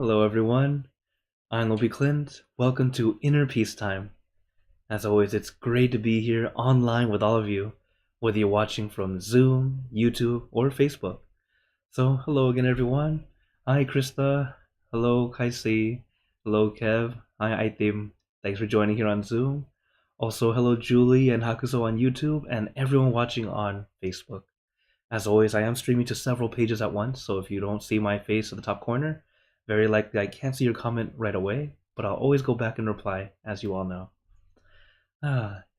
Hello, everyone. I'm Lobby Clint. Welcome to Inner Peace Time. As always, it's great to be here online with all of you, whether you're watching from Zoom, YouTube, or Facebook. So, hello again, everyone. Hi, Krista. Hello, Kaisi. Hello, Kev. Hi, Itim. Thanks for joining here on Zoom. Also, hello, Julie and Hakuso on YouTube, and everyone watching on Facebook. As always, I am streaming to several pages at once, so if you don't see my face at the top corner, very likely I can't see your comment right away, but I'll always go back and reply, as you all know.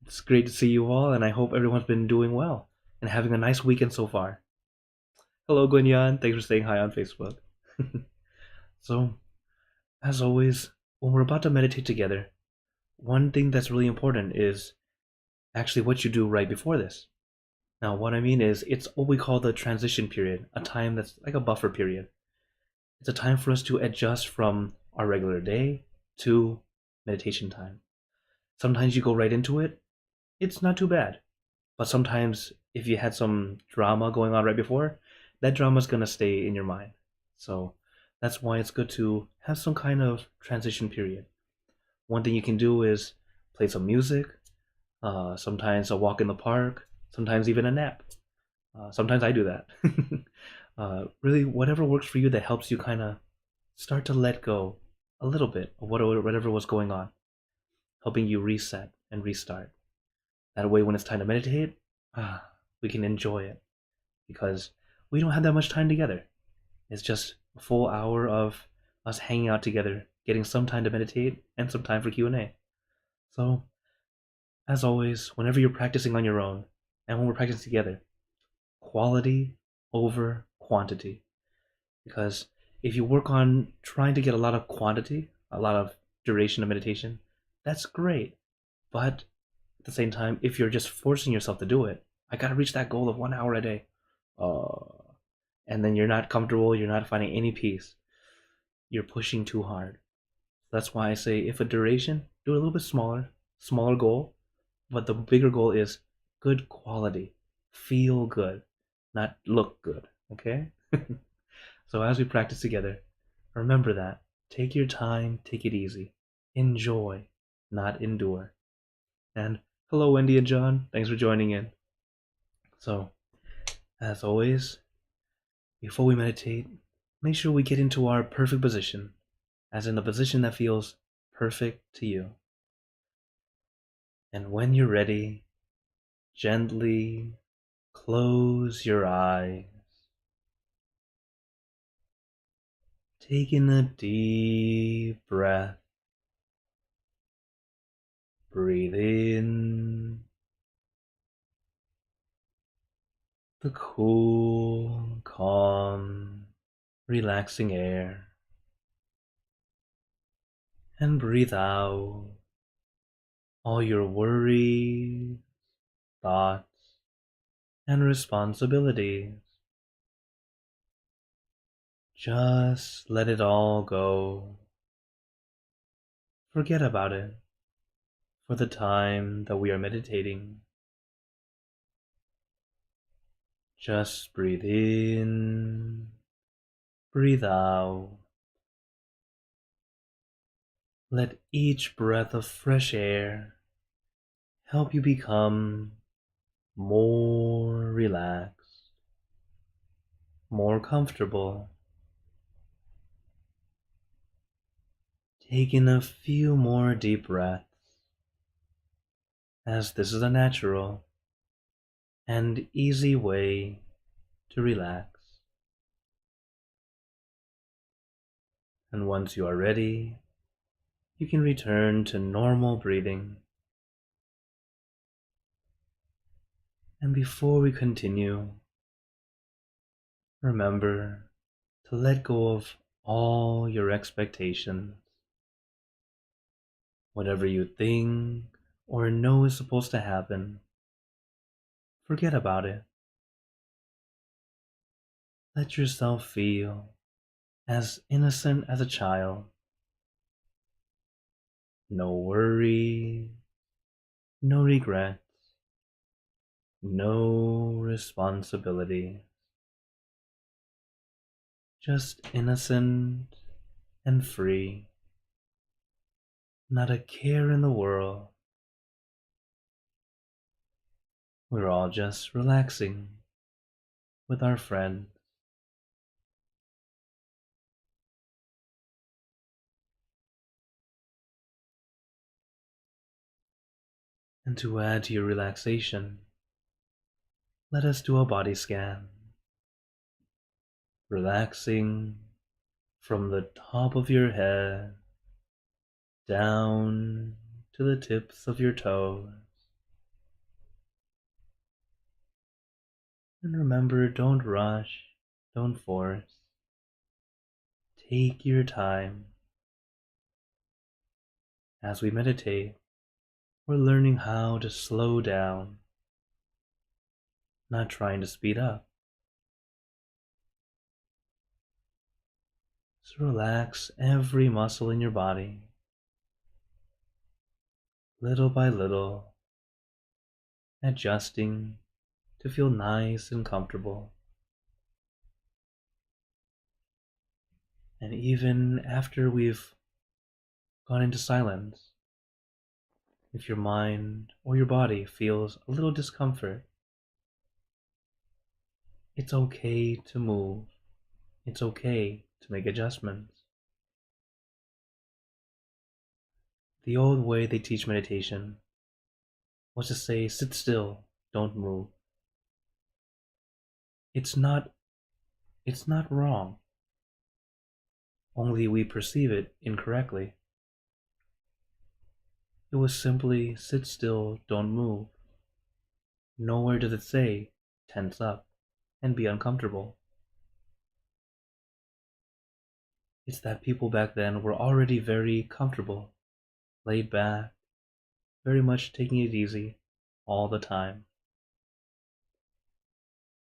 It's great to see you all, and I hope everyone's been doing well and having a nice weekend so far. Hello, Gwenyan. Thanks for saying hi on Facebook. So, as always, when we're about to meditate together, one thing that's really important is actually what you do right before this. Now, what I mean is, it's what we call the transition period, a time that's like a buffer period. It's a time for us to adjust from our regular day to meditation time. Sometimes you go right into it, it's not too bad. But sometimes, if you had some drama going on right before, that drama's gonna stay in your mind. So that's why it's good to have some kind of transition period. One thing you can do is play some music, sometimes a walk in the park, sometimes even a nap. Sometimes I do that. Really, whatever works for you that helps you kind of start to let go a little bit of whatever was going on, helping you reset and restart. That way, when it's time to meditate, we can enjoy it because we don't have that much time together. It's just a full hour of us hanging out together, getting some time to meditate and some time for Q&A. So, as always, whenever you're practicing on your own and when we're practicing together, quality over quantity. Because if you work on trying to get a lot of quantity, a lot of duration of meditation, that's great. But at the same time, if you're just forcing yourself to do it, I gotta reach that goal of 1 hour a day. And then you're not comfortable, you're not finding any peace. You're pushing too hard. That's why I say if a duration, do it a little bit smaller goal, but the bigger goal is good quality. Feel good, not look good, okay? So as we practice together, remember that. Take your time, take it easy. Enjoy, not endure. And hello, Wendy and John. Thanks for joining in. So, as always, before we meditate, make sure we get into our perfect position, as in the position that feels perfect to you. And when you're ready, gently close your eyes. Take in a deep breath. Breathe in the cool, calm, relaxing air. And breathe out all your worries, thoughts, and responsibilities. Just let it all go. Forget about it for the time that we are meditating. Just breathe in, breathe out. Let each breath of fresh air help you become more relaxed, more comfortable. Take in a few more deep breaths, as this is a natural and easy way to relax. And once you are ready, you can return to normal breathing. And before we continue, remember to let go of all your expectations. Whatever you think or know is supposed to happen, forget about it. Let yourself feel as innocent as a child. No worry, no regrets, no responsibility. Just innocent and free. Not a care in the world. We're all just relaxing with our friends. And to add to your relaxation, let us do a body scan. Relaxing from the top of your head down to the tips of your toes. And remember, don't rush, don't force. Take your time. As we meditate, we're learning how to slow down, not trying to speed up. So relax every muscle in your body, little by little, adjusting to feel nice and comfortable. And even after we've gone into silence, if your mind or your body feels a little discomfort, it's okay to move. It's okay to make adjustments. The old way they teach meditation was to say, sit still, don't move. It's not wrong. Only we perceive it incorrectly. It was simply, sit still, don't move. Nowhere does it say, tense up and be uncomfortable. It's that people back then were already very comfortable, laid back, very much taking it easy all the time.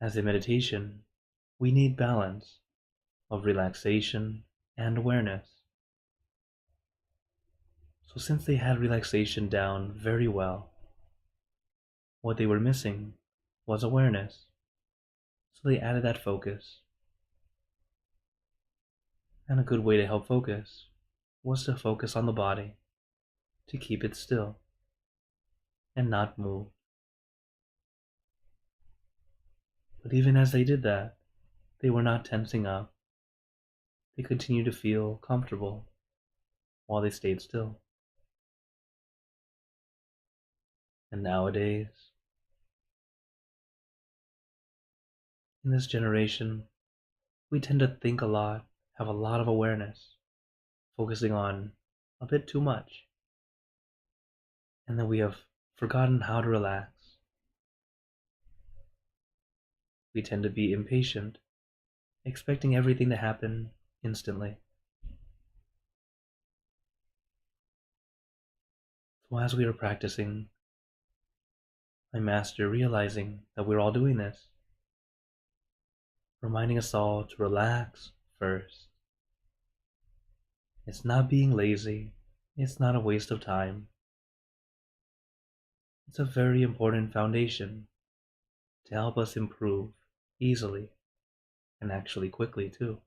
As a meditation, we need balance of relaxation and awareness. So since they had relaxation down very well, what they were missing was awareness. So they added that focus. And a good way to help focus was to focus on the body, to keep it still and not move. But even as they did that, they were not tensing up. They continued to feel comfortable while they stayed still. And nowadays, in this generation, we tend to think a lot, have a lot of awareness, focusing on a bit too much. And then we have forgotten how to relax. We tend to be impatient, expecting everything to happen instantly. So as we are practicing, my master, realizing that we're all doing this, reminding us all to relax first. It's not being lazy. It's not a waste of time. It's a very important foundation to help us improve easily and actually quickly too.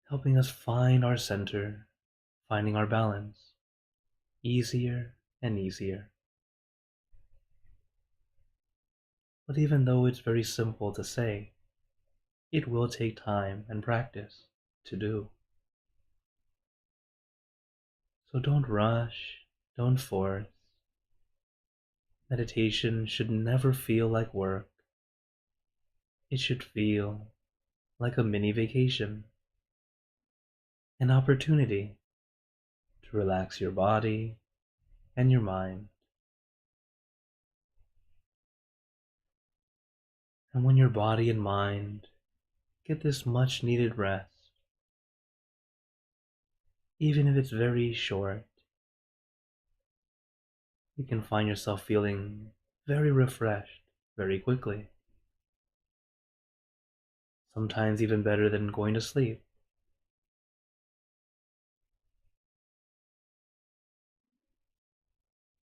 Helping us find our center, finding our balance, easier and easier. But even though it's very simple to say, it will take time and practice to do. So don't rush, don't force. Meditation should never feel like work. It should feel like a mini vacation, an opportunity to relax your body and your mind. And when your body and mind get this much needed rest, even if it's very short, you can find yourself feeling very refreshed very quickly. Sometimes even better than going to sleep.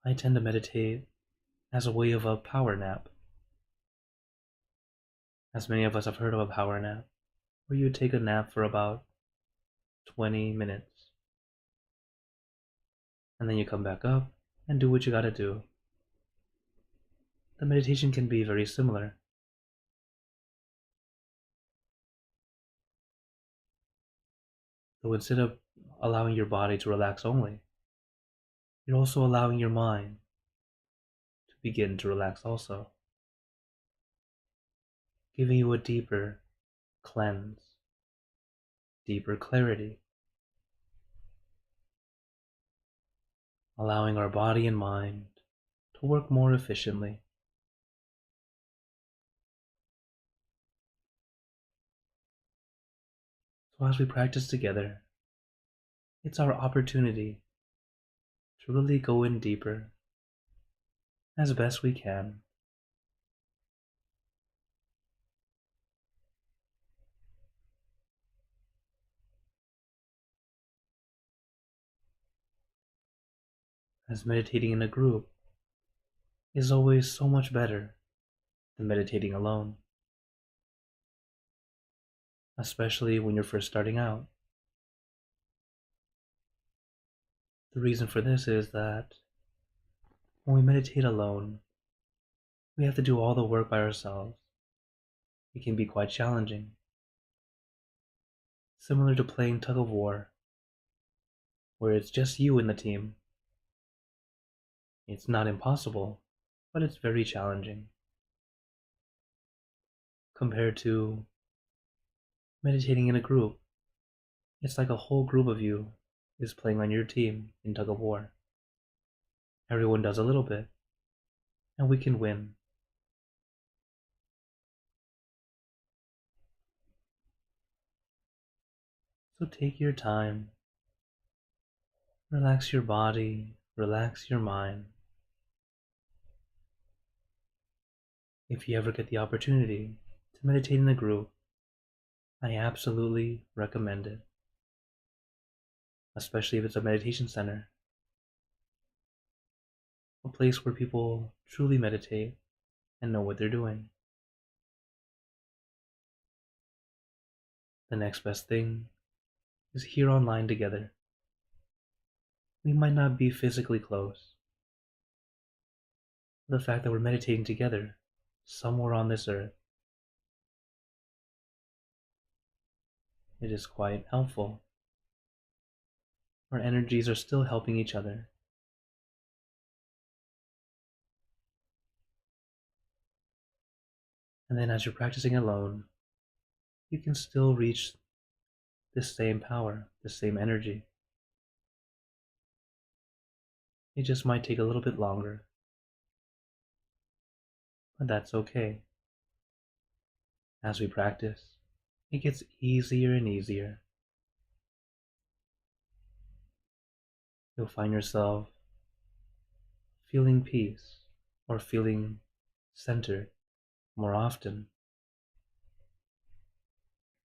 I tend to meditate as a way of a power nap. As many of us have heard of a power nap, where you take a nap for about 20 minutes, and then you come back up and do what you gotta do. The meditation can be very similar. So instead of allowing your body to relax only, you're also allowing your mind to begin to relax also, giving you a deeper cleanse, deeper clarity, allowing our body and mind to work more efficiently. So as we practice together, it's our opportunity to really go in deeper as best we can. As meditating in a group is always so much better than meditating alone, especially when you're first starting out. The reason for this is that when we meditate alone, we have to do all the work by ourselves. It can be quite challenging. Similar to playing tug of war, where it's just you in the team. It's not impossible, but it's very challenging. Compared to meditating in a group, it's like a whole group of you is playing on your team in tug of war. Everyone does a little bit, and we can win. So take your time, relax your body, relax your mind. If you ever get the opportunity to meditate in a group, I absolutely recommend it, especially if it's a meditation center, a place where people truly meditate and know what they're doing. The next best thing is here online together. We might not be physically close. The fact that we're meditating together somewhere on this earth, it is quite helpful. Our energies are still helping each other. And then as you're practicing alone, you can still reach this same power, this same energy. It just might take a little bit longer, but that's okay. As we practice, it gets easier and easier. You'll find yourself feeling peace or feeling centered more often,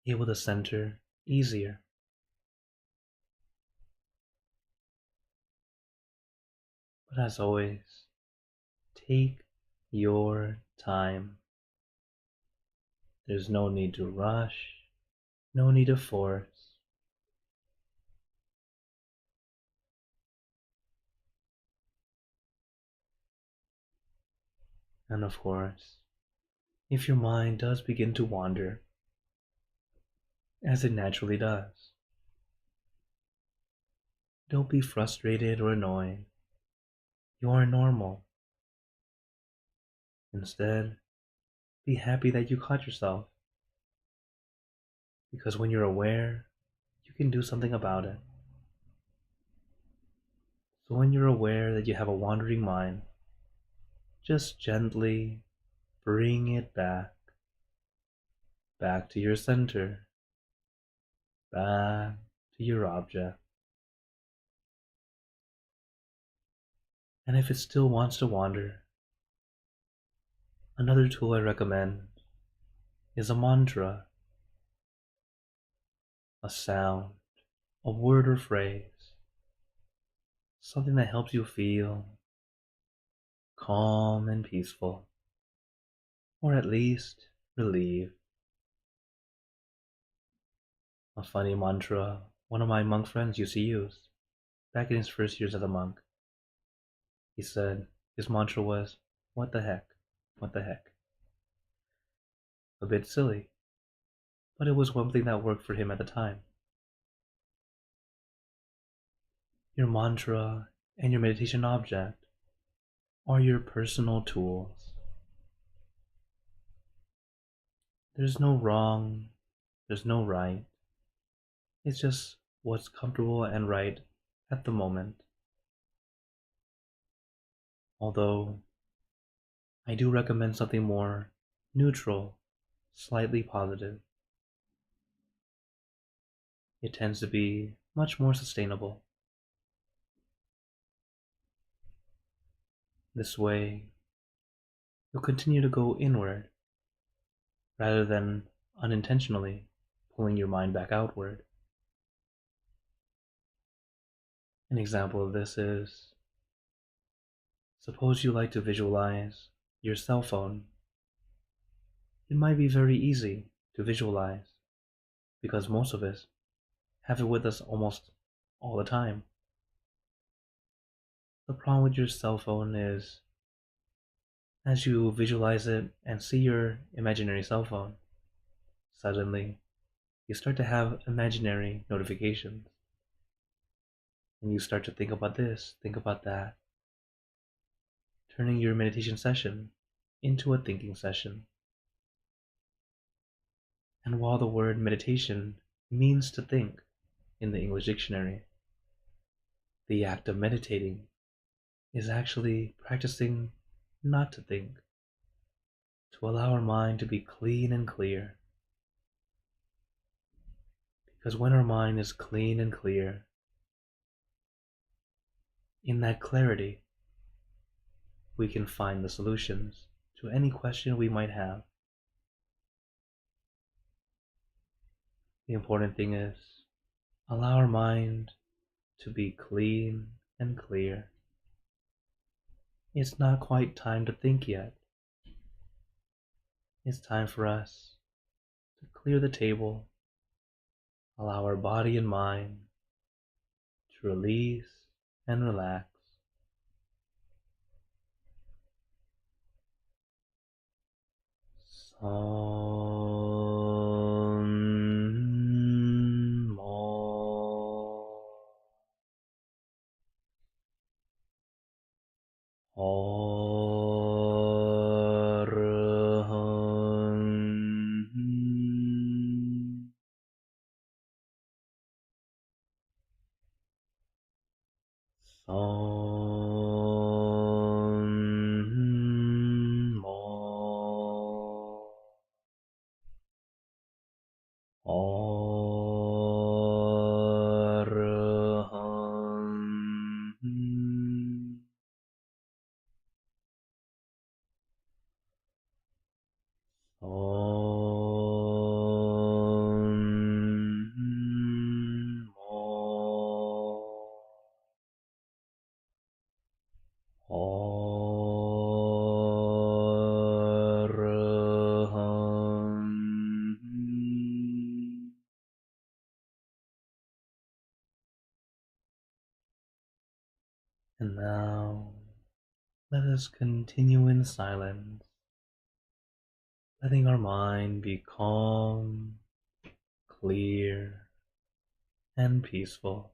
able to center easier. But as always, take your time. There's no need to rush, no need to force. And of course, if your mind does begin to wander, as it naturally does, don't be frustrated or annoyed. You are normal. Instead, be happy that you caught yourself. Because when you're aware, you can do something about it. So when you're aware that you have a wandering mind, just gently bring it back to your center, back to your object. And if it still wants to wander, another tool I recommend is a mantra, a sound, a word or phrase, something that helps you feel calm and peaceful, or at least relieved. A funny mantra one of my monk friends used to use back in his first years as a monk. He said his mantra was, "What the heck? What the heck?" A bit silly, but it was one thing that worked for him at the time. Your mantra and your meditation object are your personal tools. There's no wrong, there's no right. It's just what's comfortable and right at the moment. Although, I do recommend something more neutral, slightly positive. It tends to be much more sustainable. This way, you'll continue to go inward rather than unintentionally pulling your mind back outward. An example of this is, suppose you like to visualize your cell phone. It might be very easy to visualize because most of us have it with us almost all the time. The problem with your cell phone is, as you visualize it and see your imaginary cell phone, suddenly you start to have imaginary notifications. And you start to think about this, think about that, turning your meditation session into a thinking session. And while the word meditation means to think in the English dictionary, the act of meditating is actually practicing not to think, to allow our mind to be clean and clear. Because when our mind is clean and clear, in that clarity, we can find the solutions to any question we might have. The important thing is, allow our mind to be clean and clear. It's not quite time to think yet. It's time for us to clear the table, allow our body and mind to release and relax. And now, let us continue in silence, letting our mind be calm, clear, and peaceful.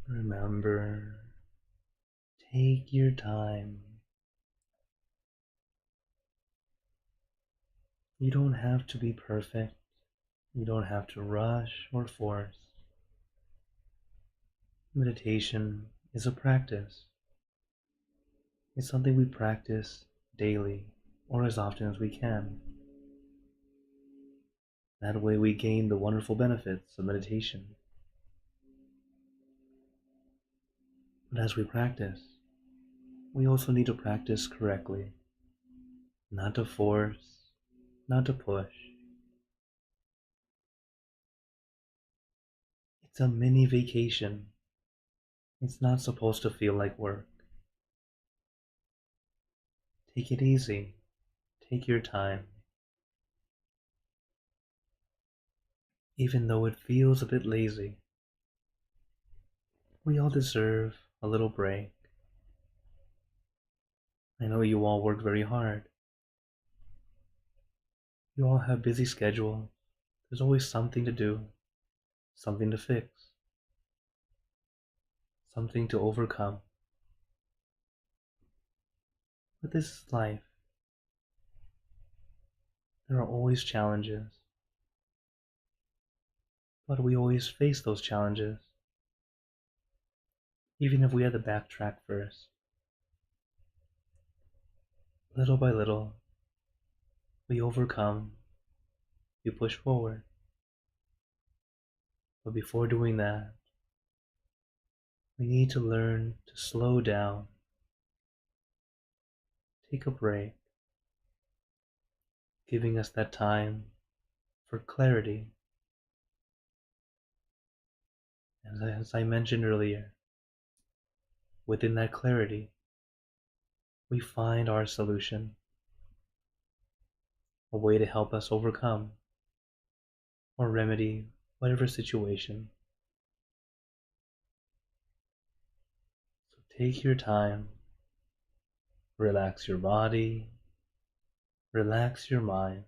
Remember, take your time. You don't have to be perfect. You don't have to rush or force. Meditation is a practice. It's something we practice daily or as often as we can. That way we gain the wonderful benefits of meditation. But as we practice, we also need to practice correctly. Not to force, not to push. It's a mini vacation. It's not supposed to feel like work. Take it easy. Take your time. Even though it feels a bit lazy, we all deserve a little break. I know you all work very hard. You all have busy schedules. There's always something to do, something to fix, something to overcome. But this is life. There are always challenges. But we always face those challenges, even if we had to backtrack first. Little by little, we overcome, we push forward. But before doing that, we need to learn to slow down, take a break, giving us that time for clarity. As I mentioned earlier, within that clarity, we find our solution, a way to help us overcome or remedy whatever situation. So take your time, relax your body, relax your mind.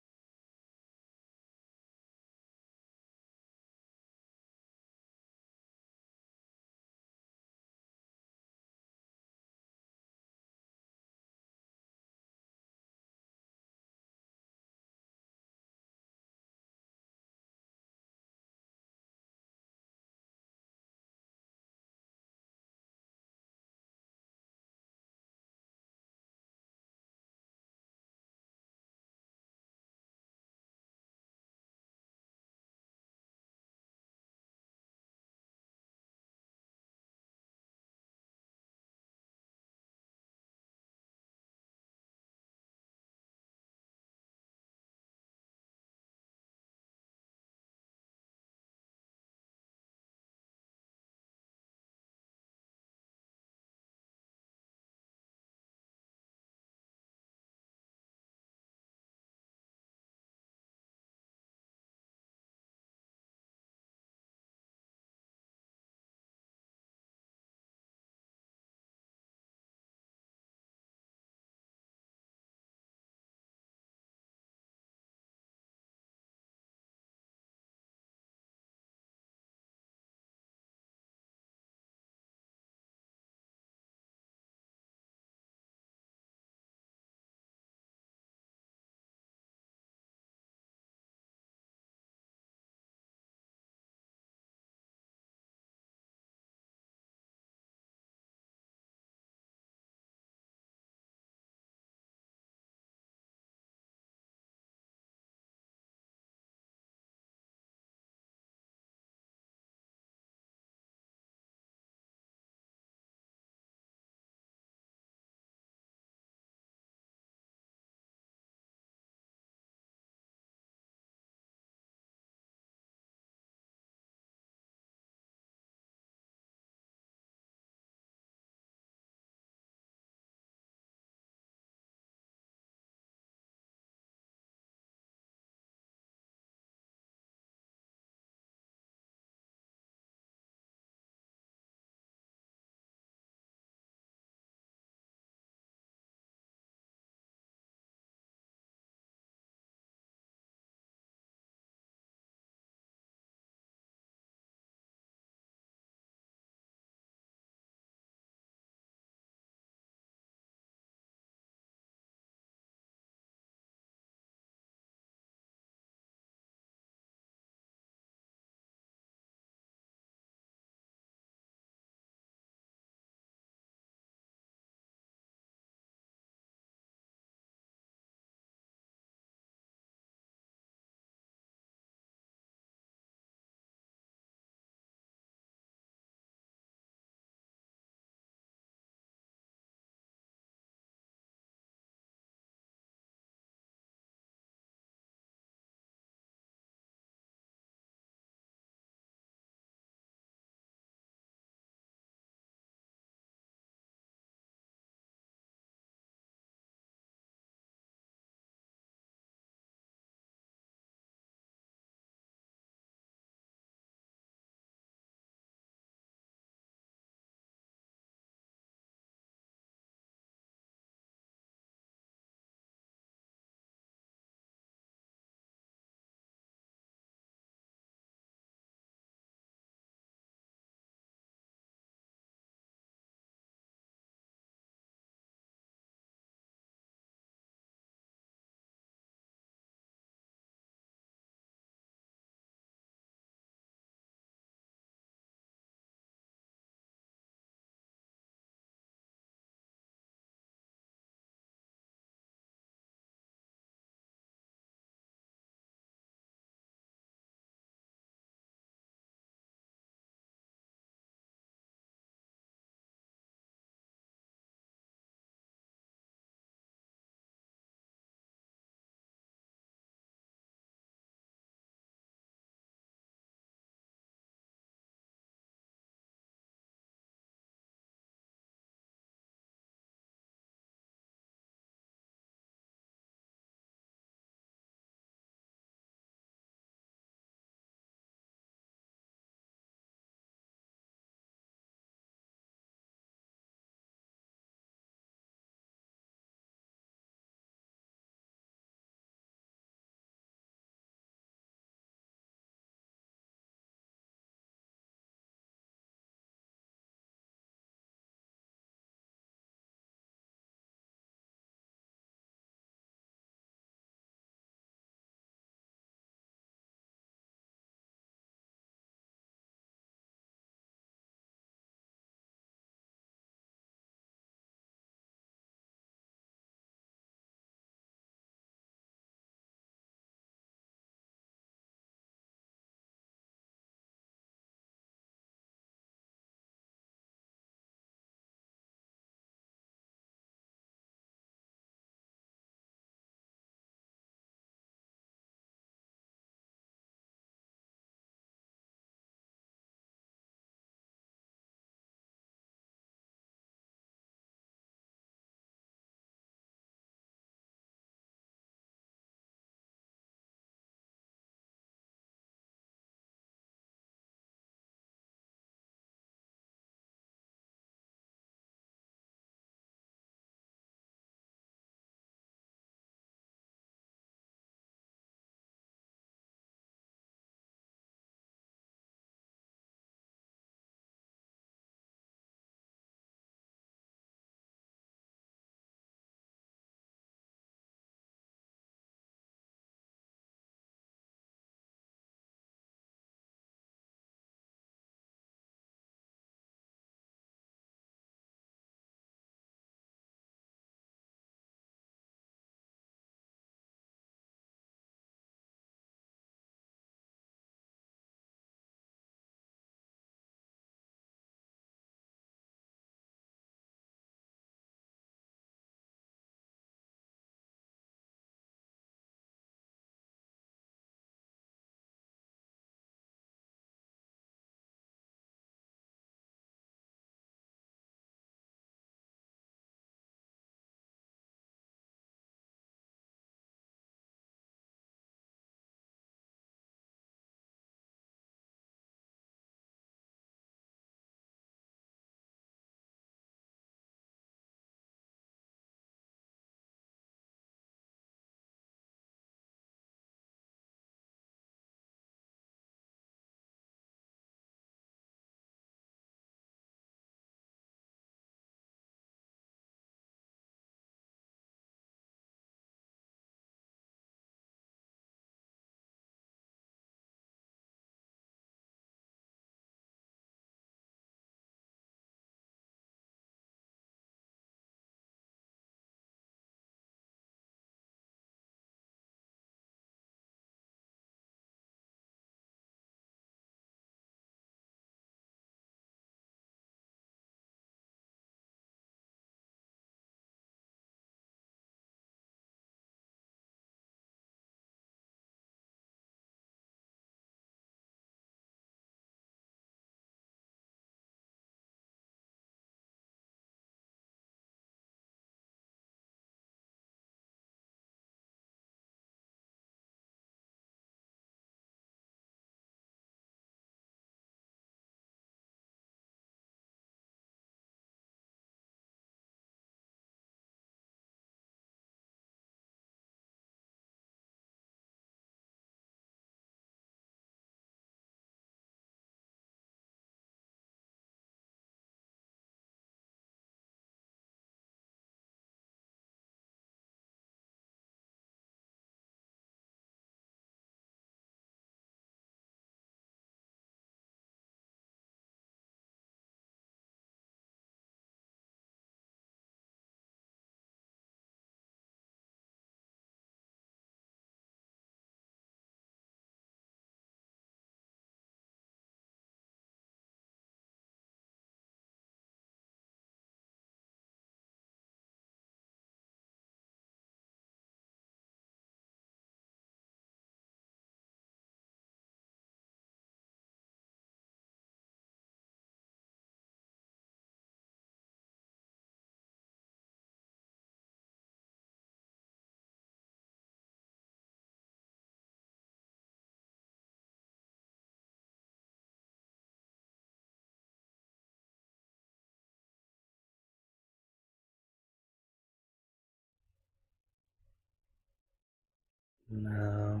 Now,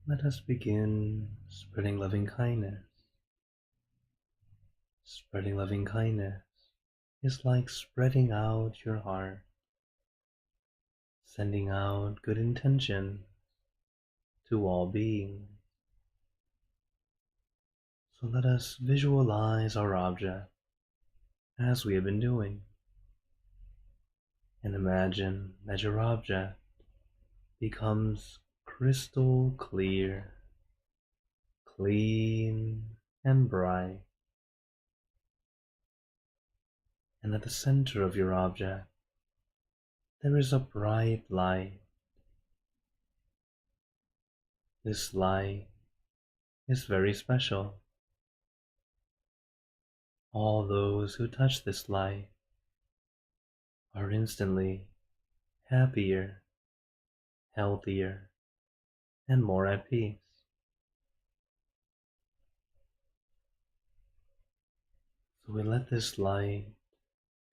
let us begin spreading loving kindness. Spreading loving kindness is like spreading out your heart, sending out good intention to all beings. So let us visualize our object as we have been doing, and imagine that your object becomes crystal clear, clean and bright, and at the center of your object there is a bright light. This light is very special. All those who touch this light are instantly happier, healthier, and more at peace. So we let this light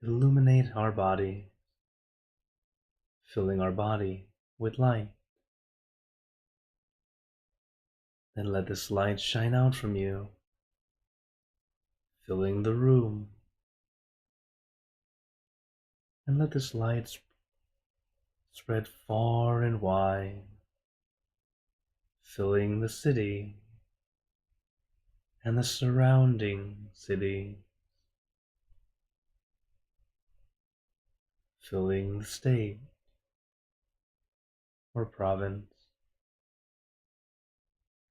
illuminate our body, filling our body with light. Then let this light shine out from you, filling the room. And let this light spread far and wide, filling the city and the surrounding city, filling the state or province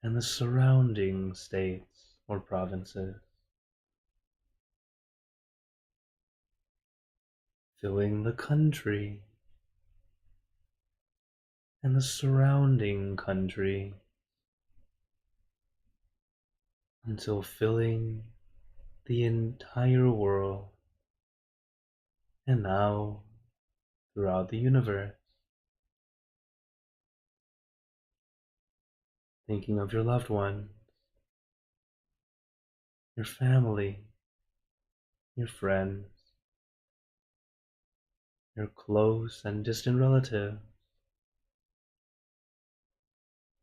and the surrounding states or provinces, filling the country and the surrounding country, until filling the entire world, and now throughout the universe. Thinking of your loved ones, your family, your friends, your close and distant relatives,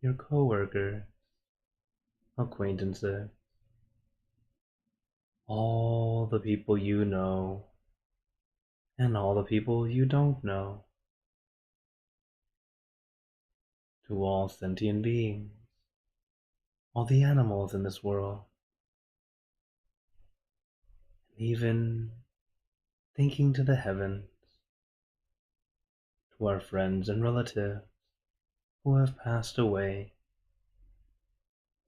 your co-workers, acquaintances, all the people you know, and all the people you don't know, to all sentient beings, all the animals in this world, and even thinking to the heavens, to our friends and relatives who have passed away,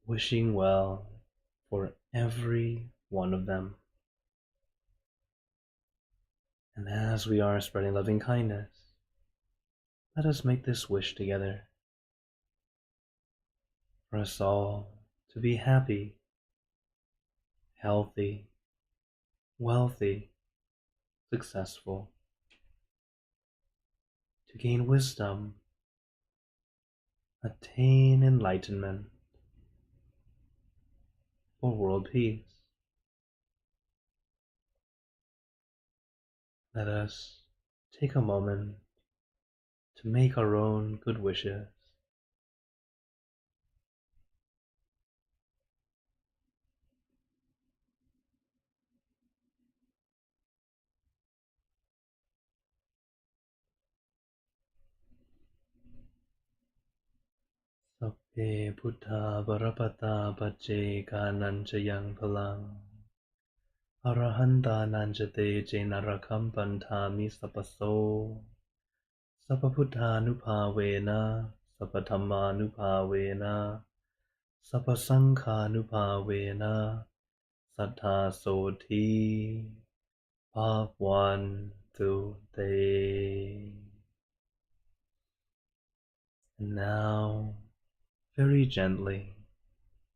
wishing well for every one of them. And as we are spreading loving kindness, let us make this wish together, for us all to be happy, healthy, wealthy, successful, to gain wisdom, attain enlightenment, for world peace. Let us take a moment to make our own good wishes. Sappe Buddha Varapata Pace Kananchayang Palang Arahanta Nanjate Jainarakam Pantami Sapaso Sapaputanupavena Sapatamanupavena Sapasankhanupavena Sattha Soti Bhagwantu Te. And now, very gently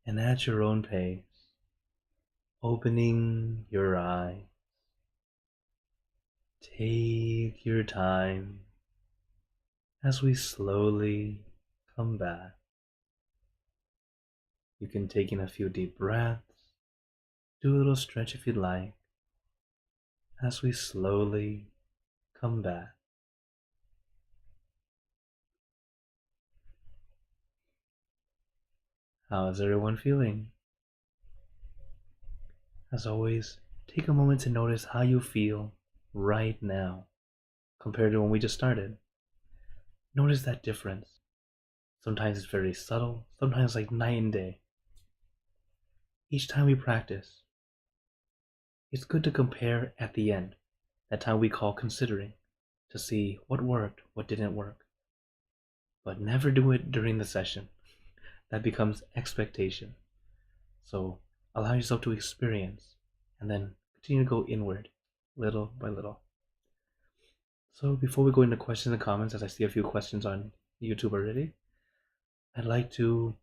and at your own pace, opening your eyes. Take your time as we slowly come back. You can take in a few deep breaths, do a little stretch if you'd like, as we slowly come back. How's everyone feeling? As always, take a moment to notice how you feel right now compared to when we just started. Notice that difference. Sometimes it's very subtle, sometimes like night and day. Each time we practice, it's good to compare at the end, that time we call considering, to see what worked, what didn't work. But never do it during the session. That becomes expectation. So allow yourself to experience and then continue to go inward, little by little. So before we go into questions and comments, as I see a few questions on YouTube already, I'd like to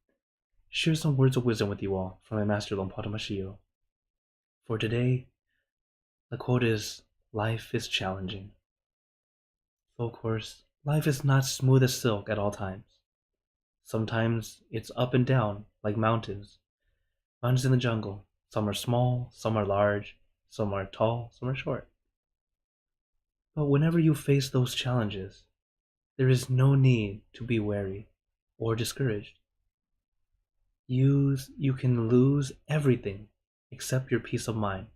share some words of wisdom with you all from my master Longpa Mashiyo. For today, the quote is, "Life is challenging." So of course, life is not smooth as silk at all times. Sometimes it's up and down, like mountains. Mountains in the jungle. Some are small, some are large, some are tall, some are short. But whenever you face those challenges, there is no need to be wary or discouraged. You can lose everything except your peace of mind.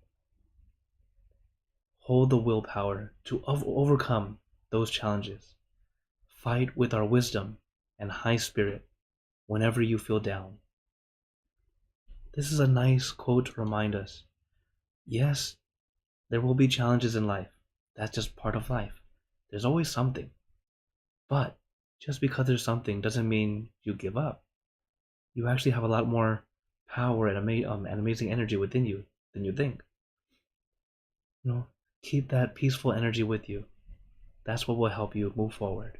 Hold the willpower to overcome those challenges. Fight with our wisdom and high spirit whenever you feel down. This is a nice quote to remind us, yes, there will be challenges in life. That's just part of life. There's always something. But just because there's something doesn't mean you give up. You actually have a lot more power and amazing energy within you than you think. Keep that peaceful energy with you. That's what will help you move forward.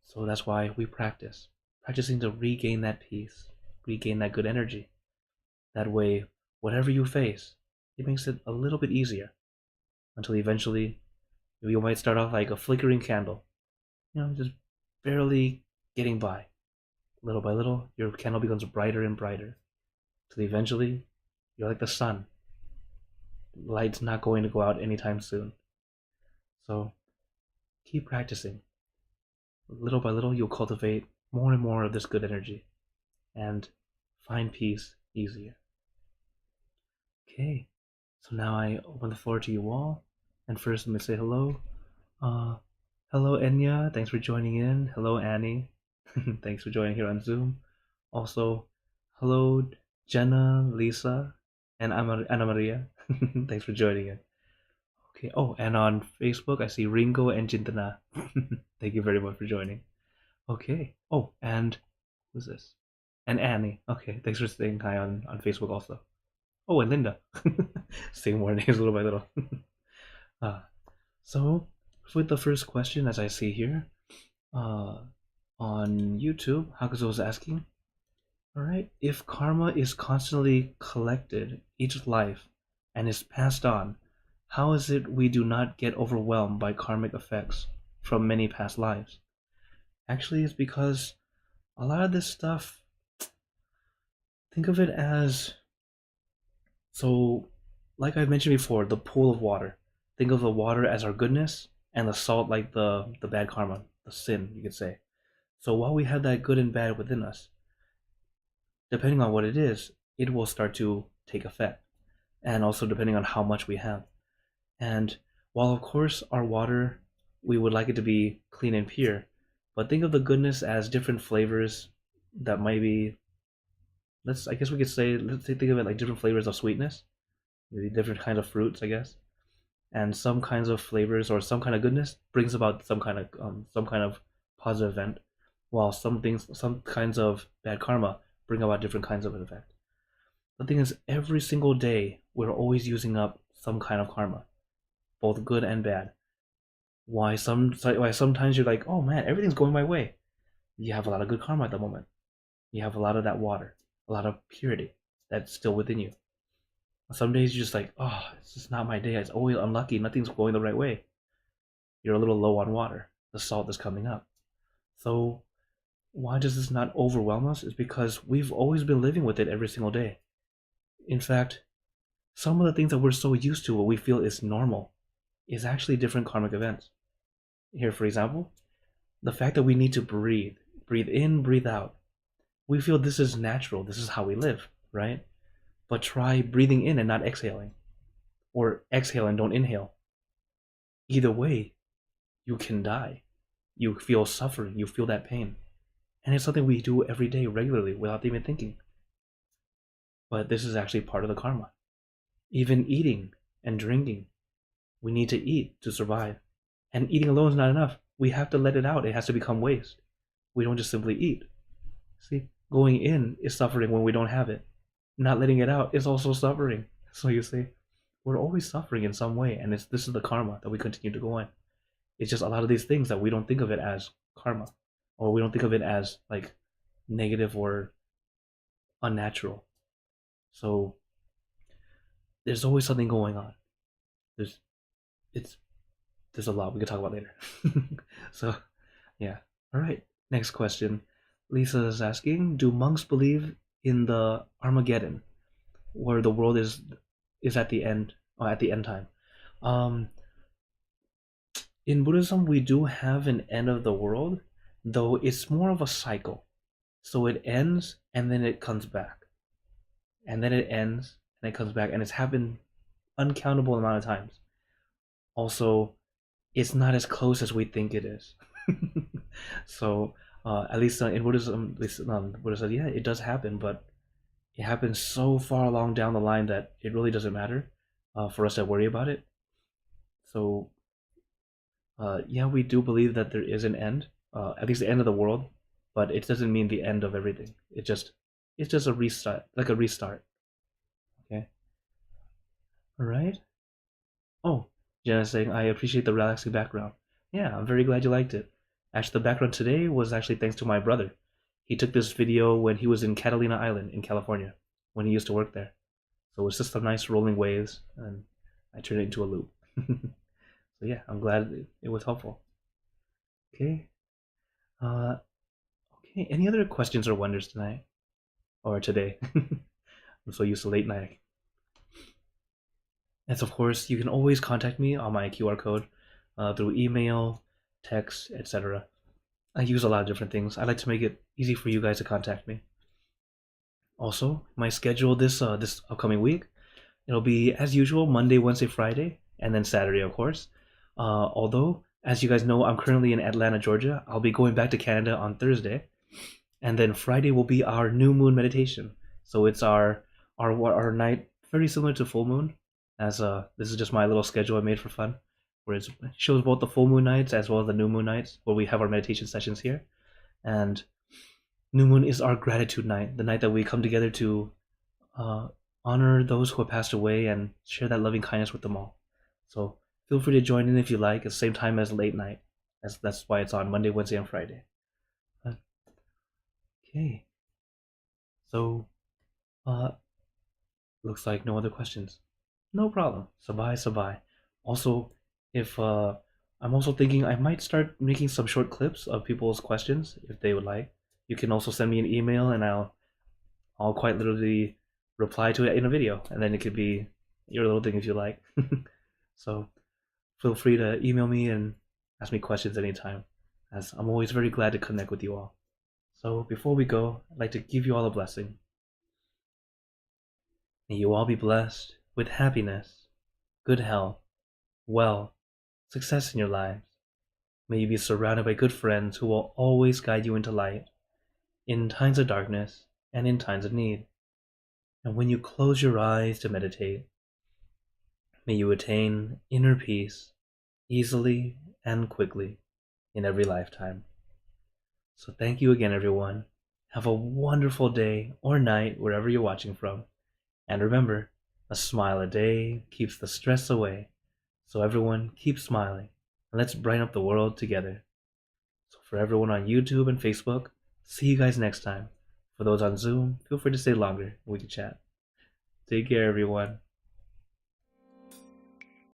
So that's why we practice. Practicing to regain that peace, regain that good energy. That way, whatever you face, it makes it a little bit easier. Until eventually, you might start off like a flickering candle. Just barely getting by. Little by little, your candle becomes brighter and brighter. Till eventually, you're like the sun. Light's not going to go out anytime soon. So, keep practicing. Little by little, you'll cultivate more and more of this good energy. And find peace easier. Okay, so now I open the floor to you all. And first, let me say hello. Hello, Enya. Thanks for joining in. Hello, Annie. Thanks for joining here on Zoom. Also, hello, Jenna, Lisa, and Anna Maria. Thanks for joining in. Okay. Oh, and on Facebook, I see Ringo and Jintana. Thank you very much for joining. Okay. Oh, and who's this? And Annie. Okay. Thanks for saying hi on Facebook also. Oh, and Linda. Saying more names little by little. So, with the first question, as I see here, on YouTube, Hakuzo was asking, alright, if karma is constantly collected each life and is passed on, how is it we do not get overwhelmed by karmic effects from many past lives? Actually, it's because a lot of this stuff, think of it as, so like I mentioned before, the pool of water. Think of the water as our goodness and the salt like the bad karma, the sin, you could say. So while we have that good and bad within us, depending on what it is, it will start to take effect. And also depending on how much we have. And while of course our water, we would like it to be clean and pure, but think of the goodness as different flavors that might be, I guess we could say, let's think of it like different flavors of sweetness, maybe different kinds of fruits, I guess. And some kinds of flavors or some kind of goodness brings about some kind of positive event, while some kinds of bad karma bring about different kinds of an effect. The thing is, every single day we're always using up some kind of karma, both good and bad. Why sometimes you're like, oh man, everything's going my way. You have a lot of good karma at the moment. You have a lot of that water, a lot of purity that's still within you. Some days you're just like, oh, it's just not my day. It's always unlucky. Nothing's going the right way. You're a little low on water. The salt is coming up. So why does this not overwhelm us? It's because we've always been living with it every single day. In fact, some of the things that we're so used to, what we feel is normal, is actually different karmic events. Here, for example, the fact that we need to breathe in, breathe out. we feel this is natural, this is how we live, right? But try breathing in and not exhaling, or exhale and don't inhale. Either way, you can die. You feel suffering, you feel that pain. And it's something we do every day regularly without even thinking. But this is actually part of the karma. Even eating and drinking, we need to eat to survive. And eating alone is not enough. We have to let it out. It has to become waste. We don't just simply eat. See, going in is suffering when we don't have it. Not letting it out is also suffering. So you see, we're always suffering in some way, and this is the karma that we continue to go on. It's just a lot of these things that we don't think of it as karma, or we don't think of it as like negative or unnatural. So there's always something going on. There's it's there's a lot we could talk about later. So yeah. All right. Next question. Lisa is asking, do monks believe in the Armageddon, where the world is at the end, or at the end time? Um, in Buddhism, we do have an end of the world, though it's more of a cycle. So it ends and then it comes back, and then it ends and it comes back, and it's happened uncountable amount of times. Also, it's not as close as we think it is. So at least in Buddhism, at least Buddha said, yeah, it does happen, but it happens so far along down the line that it really doesn't matter for us to worry about it. So yeah, we do believe that there is an end, at least the end of the world, but it doesn't mean the end of everything. It's just a restart, like a restart. Okay. All right. Oh, Jenna's saying I appreciate the relaxing background. Yeah, I'm very glad you liked it. Actually, the background today was actually thanks to my brother. He took this video when he was in Catalina Island in California, when he used to work there. So it's just some nice rolling waves, and I turned it into a loop. So yeah, I'm glad it was helpful. Okay. Uh, okay. Any other questions or wonders tonight or today? I'm so used to late night. And of course, you can always contact me on my QR code through email, text, etc. I use a lot of different things. I like to make it easy for you guys to contact me. Also, my schedule this upcoming week, it'll be as usual Monday, Wednesday, Friday, and then Saturday, of course. Although, as you guys know, I'm currently in Atlanta, Georgia. I'll be going back to Canada on Thursday, and then Friday will be our new moon meditation. So it's our night, very similar to full moon. As this is just my little schedule I made for fun, where it shows both the full moon nights as well as the new moon nights, where we have our meditation sessions here. And new moon is our gratitude night, the night that we come together to uh, honor those who have passed away and share that loving kindness with them all. So feel free to join in if you like at the same time as late night. That's why it's on Monday, Wednesday, and Friday. Okay. So looks like no other questions. No problem. Sabai, sabai. Also, if I'm also thinking I might start making some short clips of people's questions if they would like. You can also send me an email and I'll quite literally reply to it in a video, and then it could be your little thing if you like. So feel free to email me and ask me questions anytime, as I'm always very glad to connect with you all. So before we go, I'd like to give you all a blessing. May you all be blessed with happiness, good health, wealth, success in your lives. May you be surrounded by good friends who will always guide you into light, in times of darkness and in times of need. And when you close your eyes to meditate, may you attain inner peace easily and quickly in every lifetime. So thank you again, everyone. Have a wonderful day or night wherever you're watching from. And remember, a smile a day keeps the stress away. So everyone, keep smiling, and let's brighten up the world together. So for everyone on YouTube and Facebook, see you guys next time. For those on Zoom, feel free to stay longer and we can chat. Take care, everyone.